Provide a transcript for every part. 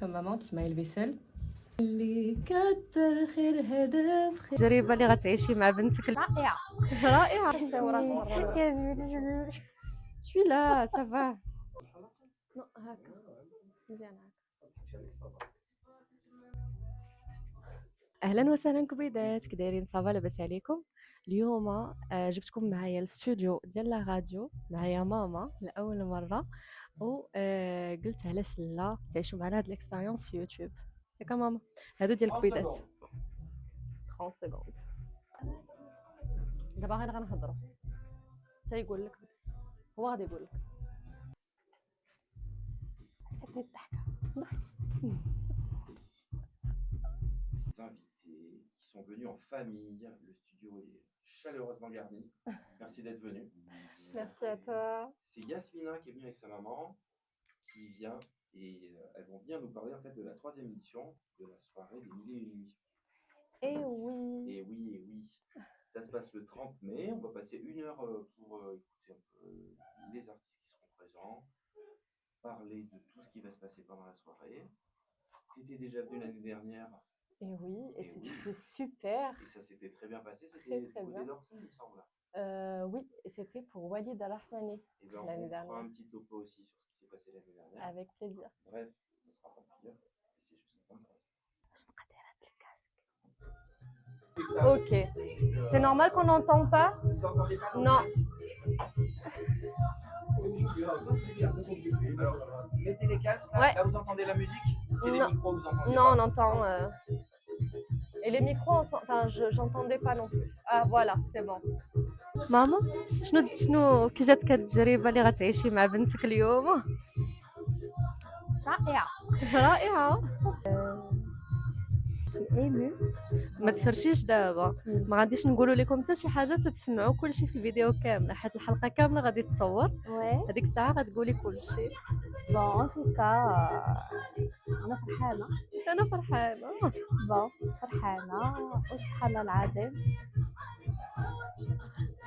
Comme maman qui m'a élevée seule. التجربة اللي غتعيشي مع بنتك رائعة رائعة. يا زوينة شوي لا سافا. هكا مزيان هكا. اهلا وسهلا كبيدات، كي دايرين؟ صافا لاباس عليكم؟ اليوم جبتكم معايا الاستوديو ديال لا راديو، معايا ماما لاول مره، و قلت علاش لا تعيشوا معنا هاد الاكسبيريونس في يوتيوب. ياك ماما؟ هادو ديال الكبيدات 30 سكوند. دابا غير غنهضروا حتى يقول لك، هو غادي يقول لك. حبستني الضحكة. Invités qui sont venus en famille. Le studio est chaleureusement garni. Merci d'être venu. Merci à toi. C'est Yasmina qui est venue avec sa maman, qui vient et elles vont bien nous parler en fait de la 3e édition de la soirée des 1001 nuits. Et oui. Et oui, et oui. Ça se passe le 30 mai. On va passer 1 heure pour écouter un peu les artistes qui seront présents, parler de tout ce qui va se passer pendant la soirée. Tu étais déjà venu l'année dernière. Et oui, et Et oui. c'était super. Et ça s'était très bien passé. C'était Très côté bien. d'Orson, il me semble. Oui, et c'était pour Walid Al-Rahmani Et ben, l'année on fera dernière. un petit topo aussi sur ce qui s'est passé l'année dernière. Avec plaisir. Bref, ça sera pas pire. Et c'est juste une bonne chose. Ok. C'est normal qu'on n'entend pas? Vous entendez pas Non. Alors, mettez les casques. Là, Ouais. là, vous entendez la musique? C'est les Non. micros, vous entendez Non, pas. on entend. Et les micros, enfin, j'entendais pas non plus. Ah voilà, c'est bon. ماما شنو كي جاتك هاد التجربة اللي غتعيشي مع بنتك اليوم؟ رائعة. رائعة. ايمو ما تفرشيش دابا، ما غاديش نقولوا لكم حتى شي حاجه، تتسمعوا كلشي في الفيديو كامل، حيت الحلقه كامله غادي تصور. وي هذيك الساعه غتقولي كلشي. بون فوكا انا فرحانة. انا فرحانه. بون فرحانة وسبحان الله العظيم.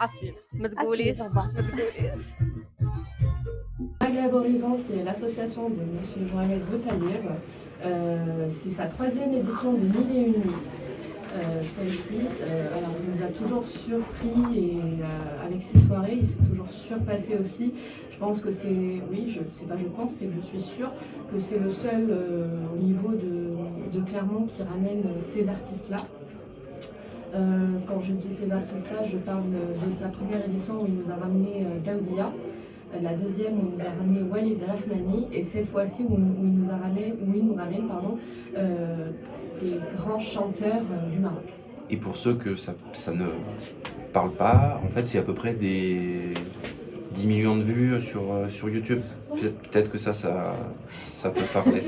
اسفي ما تقوليش أسفي ما تقوليش. Maghreb Horizon, qui est l'association de M. Mohamed Boutayev, c'est sa 3e édition de 1001 nuits. Celle-ci, alors il nous a toujours surpris et avec ses soirées, il s'est toujours surpassé aussi. Je pense que c'est, oui, je sais pas, je pense, c'est que je suis sûre que c'est le seul au niveau de Clermont qui ramène ces artistes-là. Quand je dis ces artistes-là, je parle de sa première édition où il nous a ramené Daoudia. La 2e, où il nous a ramené Walid Al-Rahmani, et cette fois-ci où il nous ramène des grands chanteurs du Maroc. Et pour ceux que ça ne parle pas, en fait, c'est à peu près des 10 millions de vues sur YouTube. Peut-être que ça peut parler.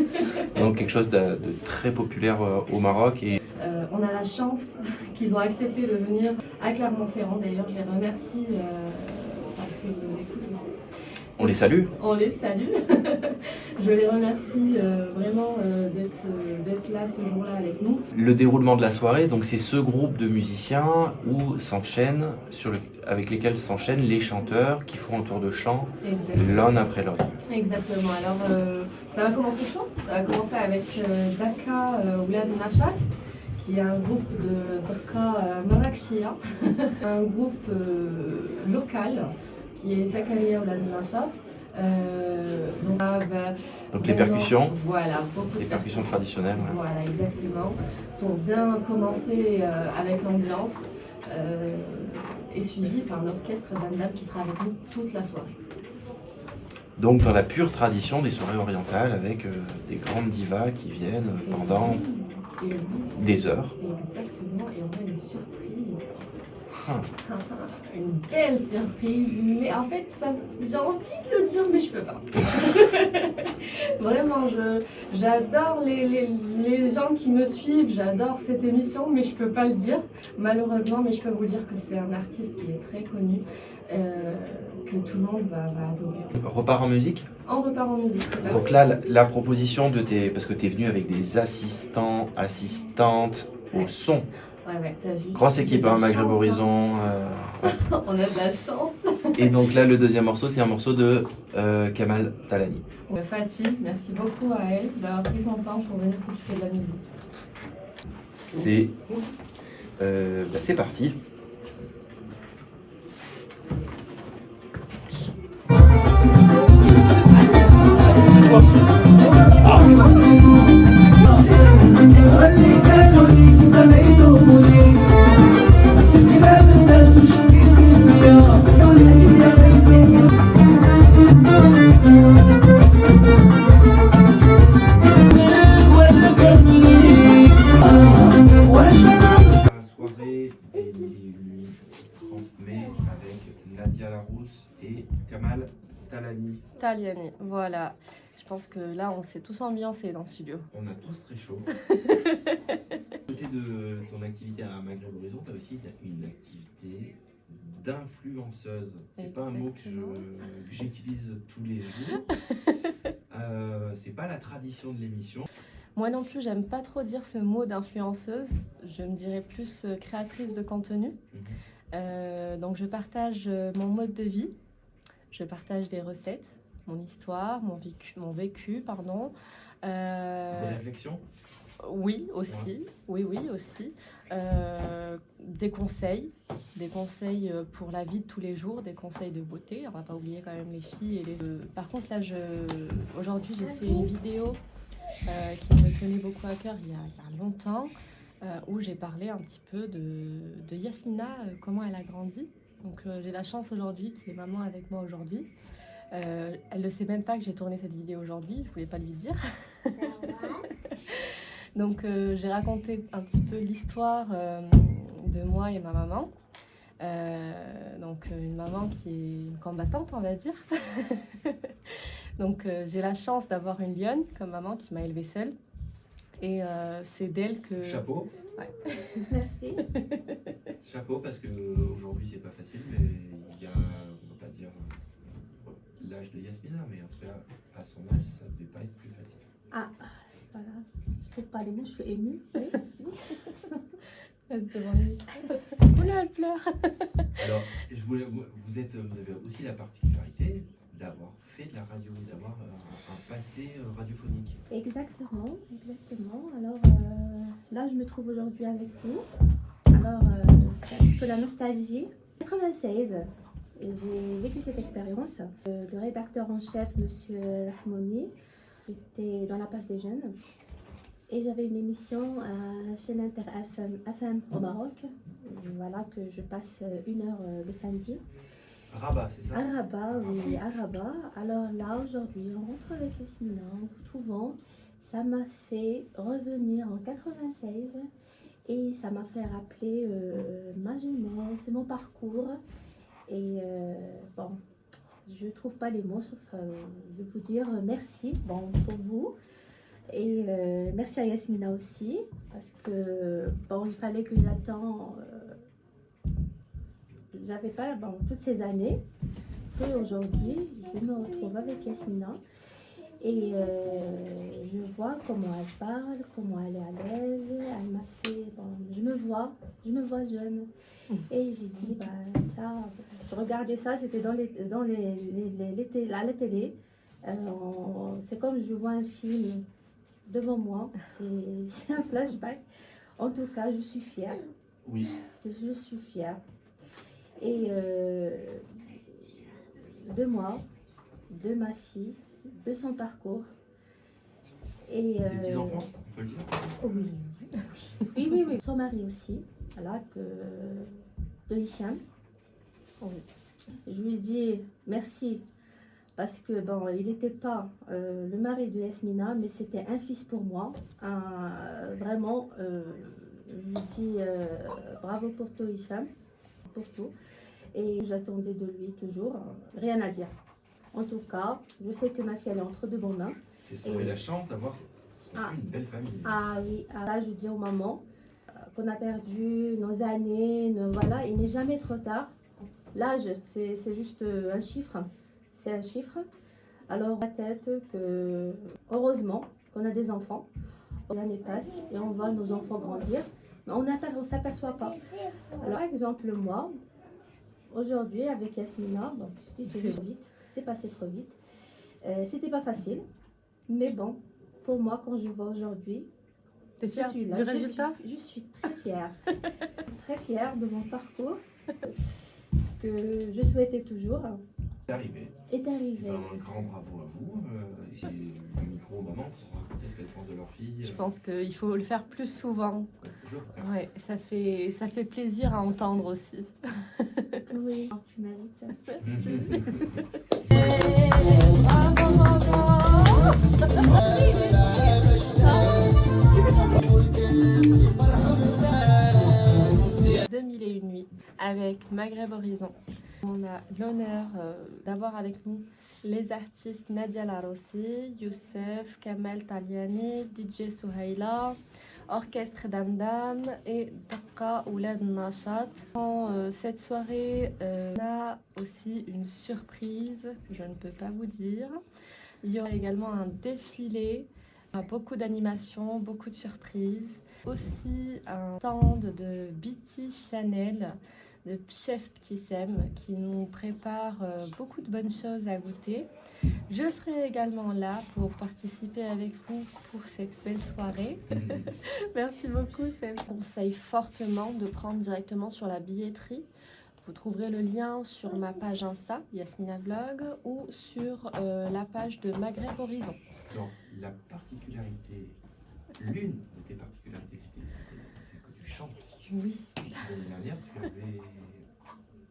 Donc quelque chose de très populaire au Maroc. Et On a la chance qu'ils ont accepté de venir à Clermont-Ferrand. D'ailleurs, je les remercie parce qu'ils nous écoutent aussi. on les salue. On les salue. Je les remercie vraiment d'être là ce jour-là avec nous. Le déroulement de la soirée, donc c'est ce groupe de musiciens avec lesquels s'enchaînent les chanteurs qui font un tour de chant l'un après l'autre. Exactement. Alors, ça va commencer chaud. Ça va commencer avec Daka Oulad Nashat, qui est un groupe de Daka Marrakechia, un groupe local qui est Zakaria Oulad Nashat. Donc les percussions, voilà, les percussions traditionnelles. Ouais. Voilà, exactement. Pour bien commencer avec l'ambiance, et suivi par l'orchestre d'Andam qui sera avec nous toute la soirée. Donc dans la pure tradition des soirées orientales avec des grandes divas qui viennent pendant des heures. Exactement, et on a une surprise. Une belle surprise, mais en fait, j'ai envie de le dire, mais je peux pas. Vraiment, j'adore les gens qui me suivent, j'adore cette émission, mais je peux pas le dire, malheureusement, mais je peux vous dire que c'est un artiste qui est très connu, que tout le monde va adorer. Repart en musique. On repart en musique. Donc là, la proposition de parce que tu es venu avec des assistantes au son. Ouais, t'as vu. Grosse équipe, J'ai de la Maghreb chance, Horizon. On a de la chance. Et donc là, le deuxième morceau, c'est un morceau de Kamal Talani. Fatih, merci beaucoup à elle d'avoir pris son temps pour venir s'occuper de la musique. C'est parti. La soirée des 30 mai avec Nadia Larousse et Kamal Talani. Taliani, voilà. Je pense que là, on s'est tous ambiancés dans le studio. On a tous très chaud. À côté de ton activité à Maghreb Horizon, tu as aussi une activité d'influenceuse. C'est pas un mot que j'utilise tous les jours. C'est pas la tradition de l'émission. Moi non plus, j'aime pas trop dire ce mot d'influenceuse. Je me dirais plus créatrice de contenu. Donc je partage mon mode de vie, je partage des recettes, mon histoire, mon vécu, pardon. Des réflexions? Oui, aussi. Oui, aussi. Des conseils pour la vie de tous les jours, des conseils de beauté. On va pas oublier quand même les filles. Par contre, là, aujourd'hui, j'ai fait une vidéo qui me tenait beaucoup à cœur il y a longtemps, où j'ai parlé un petit peu de Yasmina, comment elle a grandi. Donc j'ai la chance aujourd'hui qui est maman avec moi aujourd'hui. Elle ne sait même pas que j'ai tourné cette vidéo aujourd'hui, je voulais pas lui dire. Donc j'ai raconté un petit peu l'histoire de moi et ma maman. Donc une maman qui est une combattante, on va dire. Donc j'ai la chance d'avoir une lionne comme maman qui m'a élevée seule. Et c'est d'elle que... Chapeau. Ouais. Merci. Chapeau, parce qu'aujourd'hui c'est pas facile, mais il y a, on va pas dire l'âge de Yasmina, mais en tout cas à son âge ça devait pas être plus facile. Ah, voilà. Je trouve pas les mots, je suis émue. Oui. Elle se demande. Oula, elle pleure. Alors, vous avez aussi la particularité d'avoir fait de la radio, d'avoir un passé radiophonique. Exactement. Alors là, je me trouve aujourd'hui avec vous. Alors, c'est un petit peu la nostalgie. 96, j'ai vécu cette expérience. Le rédacteur en chef, Monsieur Rahmouni, était dans la page des jeunes. Et j'avais une émission à la chaîne Inter FM au Maroc. Voilà, que je passe 1 heure le samedi. Rabat, c'est ça? À Rabat, oui, à Rabat. Alors là, aujourd'hui, on rentre avec Yasmina, en vous trouvant. Ça m'a fait revenir en 96 et ça m'a fait rappeler ma jeunesse, mon parcours. Et bon, je trouve pas les mots sauf de vous dire merci pour vous. Et merci à Yasmina aussi, parce que il fallait que j'attende. J'avais pas toutes ces années que aujourd'hui je me retrouve avec Yasmina et je vois comment elle parle, comment elle est à l'aise. Elle m'a fait, je me vois jeune et j'ai dit ça. Je regardais ça, c'était à la télé. C'est comme je vois un film devant moi. C'est un flashback. En tout cas, je suis fière. Oui. Je suis fière. Et de moi, de ma fille, de son parcours. Et des petits-enfants, on peut le dire? Oui. Son mari aussi, voilà, de Hicham. Oui. Je lui dis merci parce que il n'était pas le mari de Yasmina, mais c'était un fils pour moi. Vraiment, je lui dis bravo pour tout Hicham. Pour tout. Et j'attendais de lui toujours, rien à dire. En tout cas, je sais que ma fille elle est entre de bonnes mains. C'est ça, la chance d'avoir construit une belle famille. Ah oui, là je dis aux mamans qu'on a perdu nos années, voilà, il n'est jamais trop tard. L'âge, c'est juste un chiffre, c'est un chiffre. Alors la tête que, heureusement qu'on a des enfants, les années passent et on voit nos enfants grandir. On s'aperçoit pas. Alors, par exemple, moi, aujourd'hui, avec Yasmina, bon, je dis c'est juste vite, c'est passé trop vite. C'était pas facile, mais bon, pour moi, quand je vois aujourd'hui, T'es je fière suis là. du résultat? Je suis très fière. Très fière de mon parcours. Ce que je souhaitais toujours C'est arrivé. est arrivé. Un grand bravo à vous. Ici, le micro aux mamans pour raconter ce qu'elles pensent de leur fille. Je pense qu'il faut le faire plus souvent. Toujours. Ouais, ça fait plaisir à entendre aussi. Oui, tu mérites. Bravo, bravo. 2001 nuits avec Maghreb Horizon. On a l'honneur d'avoir avec nous les artistes Nadia Larossi, Youssef, Kamel Taliani, DJ Souhaila, Orchestre Damdam et Dakka Oulad Nashat. Dans cette soirée, on a aussi une surprise que je ne peux pas vous dire. Il y aura également un défilé, beaucoup d'animations, beaucoup de surprises. Aussi un stand de Biti Chanel, de Chef Ptissem, qui nous prépare beaucoup de bonnes choses à goûter. Je serai également là pour participer avec vous pour cette belle soirée. Merci beaucoup, Sam. Je conseille fortement de prendre directement sur la billetterie. Vous trouverez le lien sur ma page Insta, Yasmina Vlog, ou sur la page de Maghreb Horizon. Alors, la particularité, l'une de tes particularités, c'est que tu chantes. Oui. L'année dernière, tu avais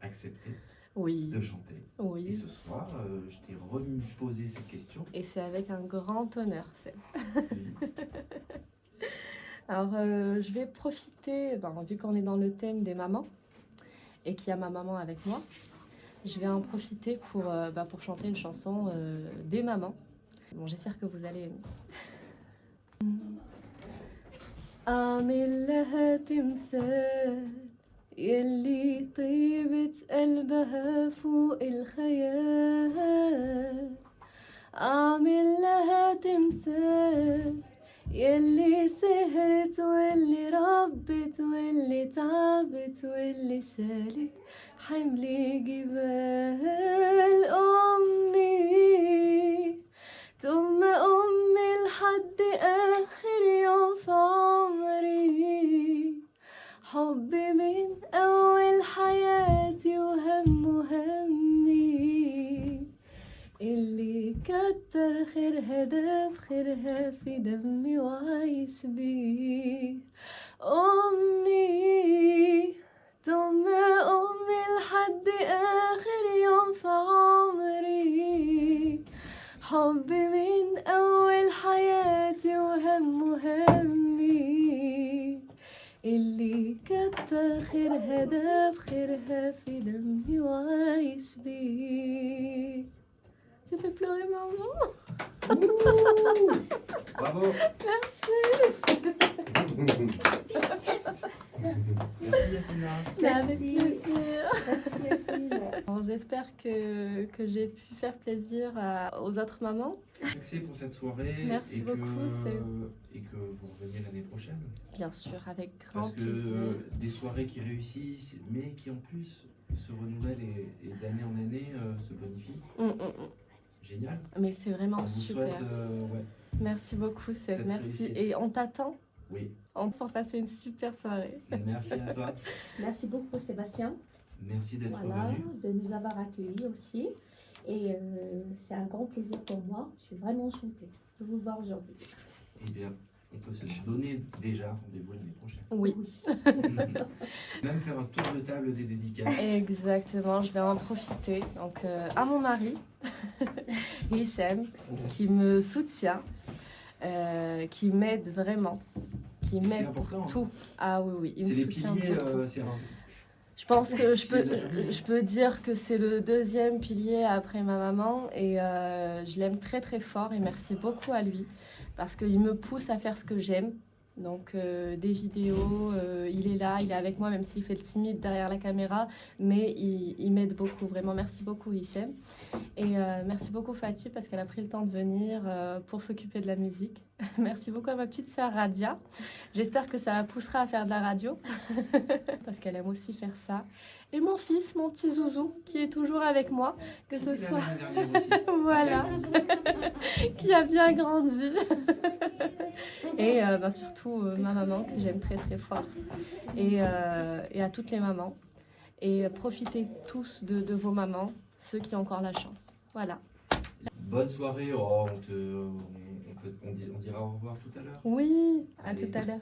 accepté Oui. de chanter. Et Oui. ce soir, je t'ai remis poser cette question. Et c'est avec un grand honneur, Sam. Oui. Alors, je vais profiter, vu qu'on est dans le thème des mamans, et qu'il y a ma maman avec moi, je vais en profiter pour chanter une chanson des mamans. Bon, j'espère que vous allez aimer. أعمل لها تمثال يلي طيبة قلبها فوق الخيال أعمل لها تمثال يلي سهرت واللي ربت واللي تعبت واللي شالت حملي جبال أمي ثم أمي لحد آخر يوم في عمري حبي من أول حياتي وهم همي اللي كتر خيرها داب خيرها في دمي وعايش بيه أمي ثم أمي لحد آخر يوم في عمري حبي من أول حياتي وهم همي اللي كتر خيرها داب خيرها في دمي وعايش بيه. J'ai fait pleurer maman. Bravo. Merci. Merci Yasmina. Avec plaisir. Merci, Yasmina. Alors, j'espère que j'ai pu faire plaisir aux autres mamans. Succès pour cette soirée. Merci beaucoup, Et que vous reveniez l'année prochaine. Bien sûr, avec grand Parce que plaisir. des soirées qui réussissent, mais qui en plus se renouvellent et d'année en année se bonifient. Génial. Mais c'est vraiment On vous super. souhaite ouais, Merci beaucoup, Seb. Cette Merci. réussite. Et on t'attend. oui. On te pour passer une super soirée. Merci à toi. Merci beaucoup, Sébastien. Merci d'être Voilà, venu. de nous avoir accueillis aussi. Et c'est un grand plaisir pour moi. Je suis vraiment enchantée de vous voir aujourd'hui. Eh bien, on peut se donner déjà rendez-vous l'année prochaine. Oui, Même faire un tour de table des dédicaces. exactement. Je vais en profiter. Donc, à mon mari, Hichem, qui me soutient, qui m'aide vraiment, qui C'est m'aide pour important, hein. tout. Ah oui, oui, il C'est me les soutient piliers, beaucoup. c'est un... Je pense que je Pilier de la famille. peux dire que c'est le deuxième pilier après ma maman et je l'aime très très fort et merci beaucoup à lui parce qu'il me pousse à faire ce que j'aime. Donc des vidéos, il est là, il est avec moi même s'il fait le timide derrière la caméra, mais il m'aide beaucoup, vraiment merci beaucoup Hichem. Et merci beaucoup Fatih parce qu'elle a pris le temps de venir pour s'occuper de la musique. Merci beaucoup à ma petite sœur Radia. J'espère que ça la poussera à faire de la radio parce qu'elle aime aussi faire ça. Et mon fils, mon petit Zouzou, qui est toujours avec moi, que ce soit voilà, qui a bien grandi. Et surtout ma maman que j'aime très très fort. Et à toutes les mamans. Et profitez tous de vos mamans, ceux qui ont encore la chance. Voilà. Bonne soirée. Oh, on dira au revoir tout à l'heure. Oui, à Allez. tout à l'heure.